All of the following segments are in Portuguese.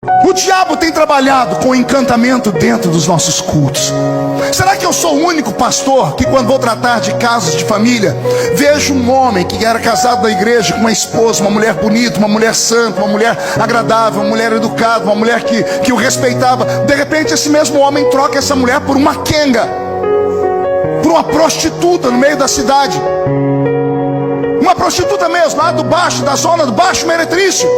O diabo tem trabalhado com encantamento dentro dos nossos cultos. Será que eu sou o único pastor que, quando vou tratar de casos de família, vejo um homem que era casado na igreja com uma esposa, uma mulher bonita, uma mulher santa, uma mulher agradável, uma mulher educada, uma mulher que o respeitava. De repente esse mesmo homem troca essa mulher por uma quenga, por uma prostituta no meio da cidade. Uma prostituta mesmo, lá do baixo, da zona do Baixo Meretrício.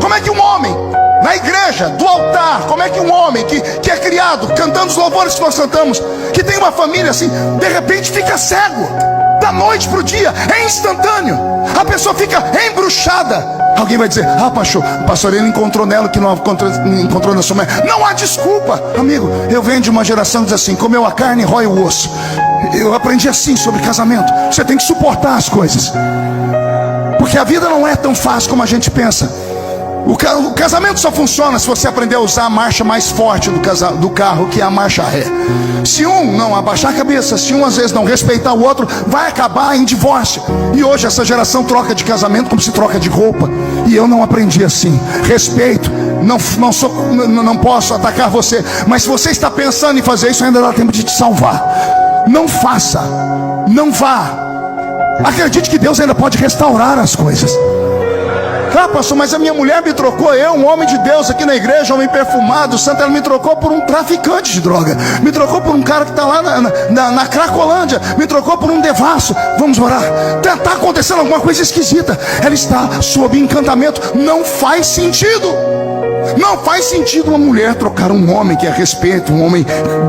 Como é que um homem, na igreja, do altar, como é que um homem que é criado, cantando os louvores que nós cantamos, que tem uma família assim, de repente fica cego, da noite para o dia, é instantâneo, a pessoa fica embruxada. Alguém vai dizer, o pastor ele encontrou nela o que não encontrou na sua mãe. Não há desculpa, amigo. Eu venho de uma geração que diz assim: comeu a carne, rói o osso. Eu aprendi assim sobre casamento. Você tem que suportar as coisas, porque a vida não é tão fácil como a gente pensa. O casamento só funciona se você aprender a usar a marcha mais forte do carro, que é a marcha ré. Se um não abaixar a cabeça, se um às vezes não respeitar o outro, vai acabar em divórcio. E hoje essa geração troca de casamento como se troca de roupa. E eu não aprendi assim. Respeito, não posso atacar você, mas se você está pensando em fazer isso, ainda dá tempo de te salvar. Não faça, não vá. Acredite que Deus ainda pode restaurar as coisas. Pastor, mas a minha mulher me trocou, um homem de Deus aqui na igreja, homem perfumado, santo, ela me trocou por um traficante de droga, me trocou por um cara que está lá na Cracolândia, me trocou por um devasso. Vamos orar. Está acontecendo alguma coisa esquisita, ela está sob encantamento. Não faz sentido. Não faz sentido uma mulher trocar um homem que é respeito, um homem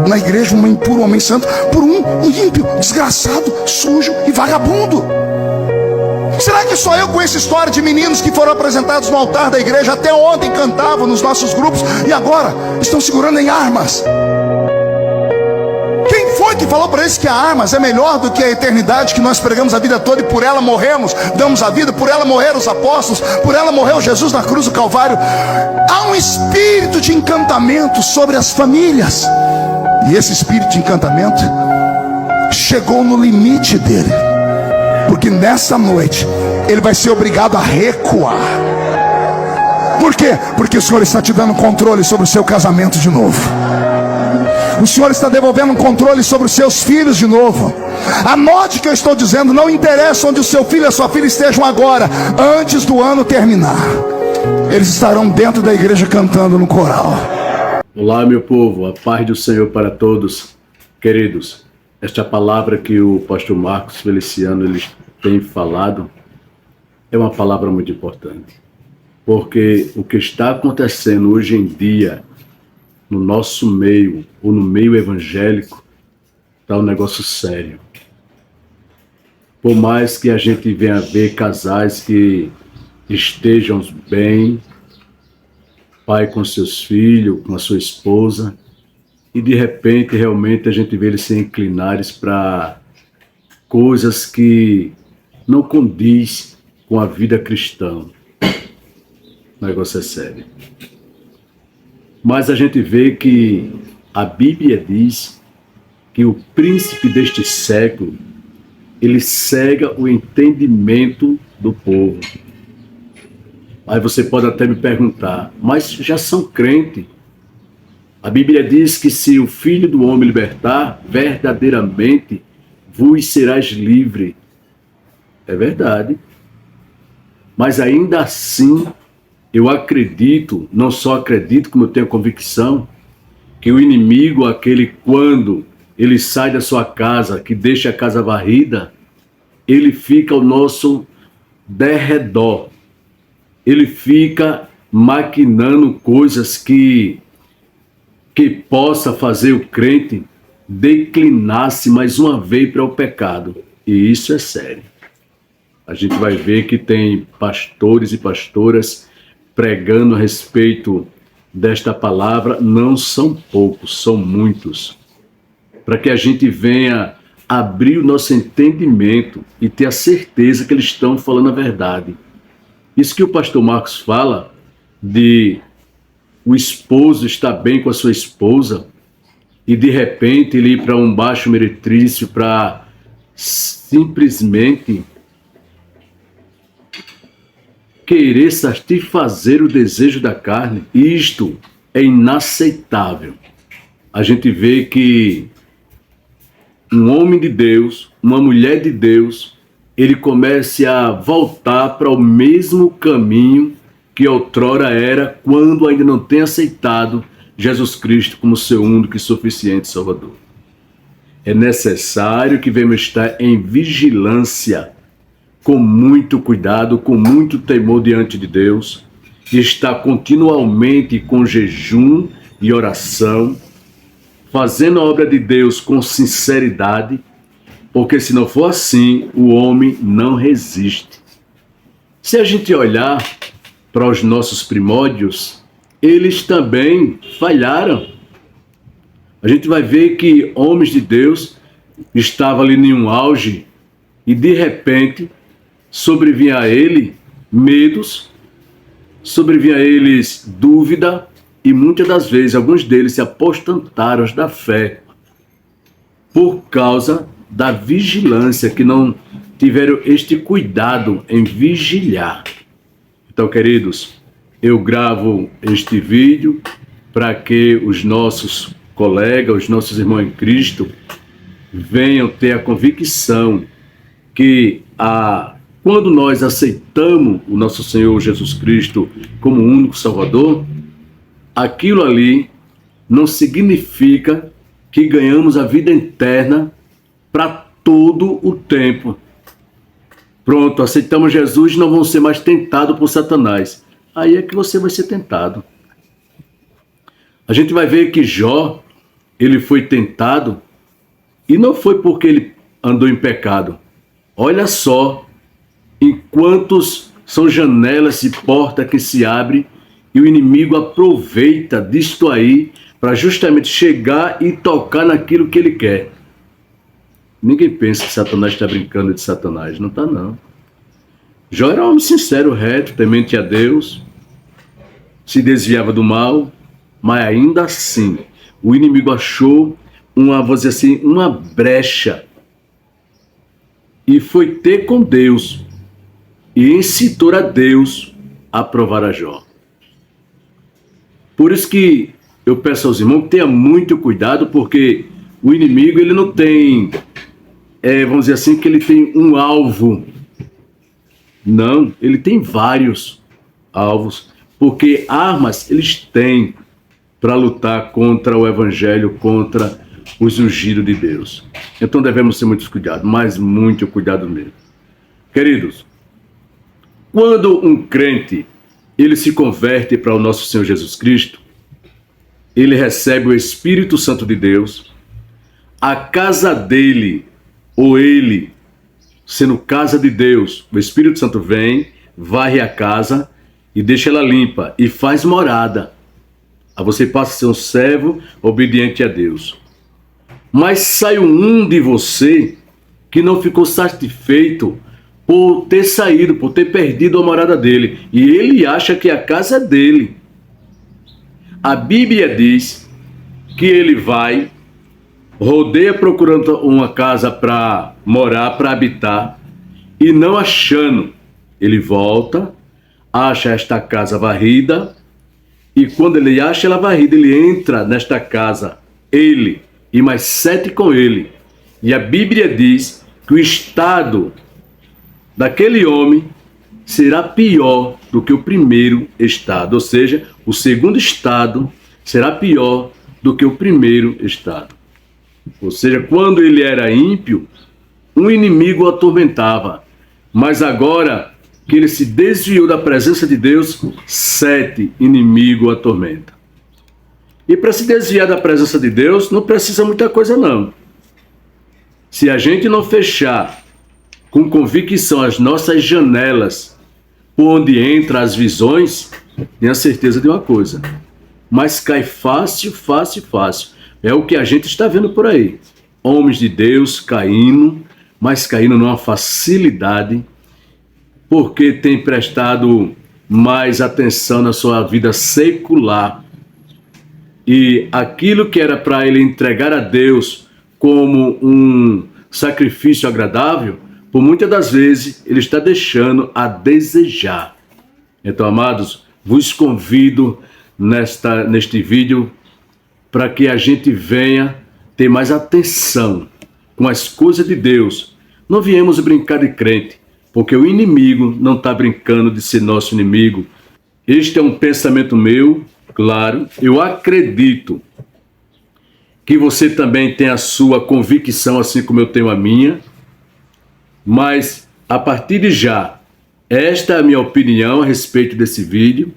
na igreja, um homem puro, um homem santo, por um ímpio, desgraçado, sujo e vagabundo. Será que só eu conheço história de meninos que foram apresentados no altar da igreja, até ontem cantavam nos nossos grupos e agora estão segurando em armas? Quem foi que falou para eles que a armas é melhor do que a eternidade que nós pregamos a vida toda e por ela morremos, damos a vida, por ela morreram os apóstolos, por ela morreu Jesus na cruz do Calvário? Há um espírito de encantamento sobre as famílias, e esse espírito de encantamento chegou no limite dele, porque nessa noite ele vai ser obrigado a recuar. Por quê? Porque o Senhor está te dando controle sobre o seu casamento de novo. O Senhor está devolvendo controle sobre os seus filhos de novo. Anote o que eu estou dizendo. Não interessa onde o seu filho e a sua filha estejam agora, antes do ano terminar, eles estarão dentro da igreja cantando no coral. Olá, meu povo, a paz do Senhor para todos. Queridos, esta palavra que o pastor Marcos Feliciano ele tem falado é uma palavra muito importante, porque o que está acontecendo hoje em dia no nosso meio, ou no meio evangélico, está um negócio sério. Por mais que a gente venha ver casais que estejam bem, pai com seus filhos, com a sua esposa, e de repente realmente a gente vê eles se inclinarem para coisas que não condiz com a vida cristã. O negócio é sério. Mas a gente vê que a Bíblia diz que o príncipe deste século, ele cega o entendimento do povo. Aí você pode até me perguntar, mas já são crentes. A Bíblia diz que se o Filho do Homem libertar, verdadeiramente vos serás livre. É verdade. Mas ainda assim, eu acredito, não só acredito, como eu tenho convicção, que o inimigo, aquele quando ele sai da sua casa, que deixa a casa varrida, ele fica ao nosso derredor. Ele fica maquinando coisas que possa fazer o crente declinar-se mais uma vez para o pecado. E isso é sério. A gente vai ver que tem pastores e pastoras pregando a respeito desta palavra. Não são poucos, são muitos. Para que a gente venha abrir o nosso entendimento e ter a certeza que eles estão falando a verdade. Isso que o pastor Marcos fala de o esposo estar bem com a sua esposa e de repente ele ir para um baixo meretrício para simplesmente querer satisfazer o desejo da carne, isto é inaceitável. A gente vê que um homem de Deus, uma mulher de Deus, ele comece a voltar para o mesmo caminho que outrora era, quando ainda não tem aceitado Jesus Cristo como seu único e suficiente Salvador. É necessário que venhamos estar em vigilância, com muito cuidado, com muito temor diante de Deus, e estar continuamente com jejum e oração, fazendo a obra de Deus com sinceridade, porque se não for assim, o homem não resiste. Se a gente olhar para os nossos primórdios, eles também falharam. A gente vai ver que homens de Deus estavam ali em um auge e de repente sobrevinha a ele medos, sobrevinha a eles dúvida e muitas das vezes alguns deles se apostantaram da fé por causa da vigilância, que não tiveram este cuidado em vigiar. Então, queridos, eu gravo este vídeo para que os nossos colegas, os nossos irmãos em Cristo, venham ter a convicção que quando nós aceitamos o nosso Senhor Jesus Cristo como único Salvador, aquilo ali não significa que ganhamos a vida eterna para todo o tempo. Pronto, aceitamos Jesus e não vamos ser mais tentados por Satanás. Aí é que você vai ser tentado. A gente vai ver que Jó, ele foi tentado e não foi porque ele andou em pecado. Olha só em quantos são janelas e portas que se abrem e o inimigo aproveita disto aí para justamente chegar e tocar naquilo que ele quer. Ninguém pensa que Satanás está brincando de Satanás. Não está, não. Jó era um homem sincero, reto, temente a Deus, se desviava do mal, mas ainda assim o inimigo achou vamos dizer assim, uma brecha e foi ter com Deus e incitou a Deus a provar a Jó. Por isso que eu peço aos irmãos que tenham muito cuidado, porque o inimigo ele não tem, vamos dizer assim, que ele tem um alvo. Não, ele tem vários alvos, porque armas eles têm para lutar contra o evangelho, contra os ungidos de Deus. Então devemos ter muito cuidado, mas muito cuidado mesmo. Queridos, quando um crente ele se converte para o nosso Senhor Jesus Cristo, ele recebe o Espírito Santo de Deus, a casa dele, ou ele, sendo casa de Deus, o Espírito Santo vem, varre a casa e deixa ela limpa e faz morada. Aí você passa a ser um servo obediente a Deus. Mas sai um de você que não ficou satisfeito por ter saído, por ter perdido a morada dele. E ele acha que a casa é dele. A Bíblia diz que ele vai, rodeia procurando uma casa para morar, para habitar, e não achando, ele volta, acha esta casa varrida, e quando ele acha ela varrida, ele entra nesta casa, ele e mais 7 com ele. E a Bíblia diz que o estado daquele homem será pior do que o primeiro estado, ou seja, o segundo estado será pior do que o primeiro estado. Ou seja, quando ele era ímpio, um inimigo o atormentava, mas agora que ele se desviou da presença de Deus, 7 inimigos o atormentam. E para se desviar da presença de Deus, não precisa muita coisa não. Se a gente não fechar com convicção as nossas janelas, por onde entram as visões, tenha certeza de uma coisa: mas cai fácil, fácil, fácil. É o que a gente está vendo por aí. Homens de Deus caindo, mas caindo numa facilidade, porque tem prestado mais atenção na sua vida secular. E aquilo que era para ele entregar a Deus como um sacrifício agradável, por muitas das vezes ele está deixando a desejar. Então, amados, vos convido neste vídeo para que a gente venha ter mais atenção com as coisas de Deus. Não viemos brincar de crente, porque o inimigo não está brincando de ser nosso inimigo. Este é um pensamento meu, claro. Eu acredito que você também tem a sua convicção, assim como eu tenho a minha. Mas, a partir de já, esta é a minha opinião a respeito desse vídeo.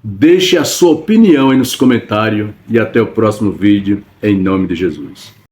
Deixe a sua opinião aí nos comentários e até o próximo vídeo, em nome de Jesus.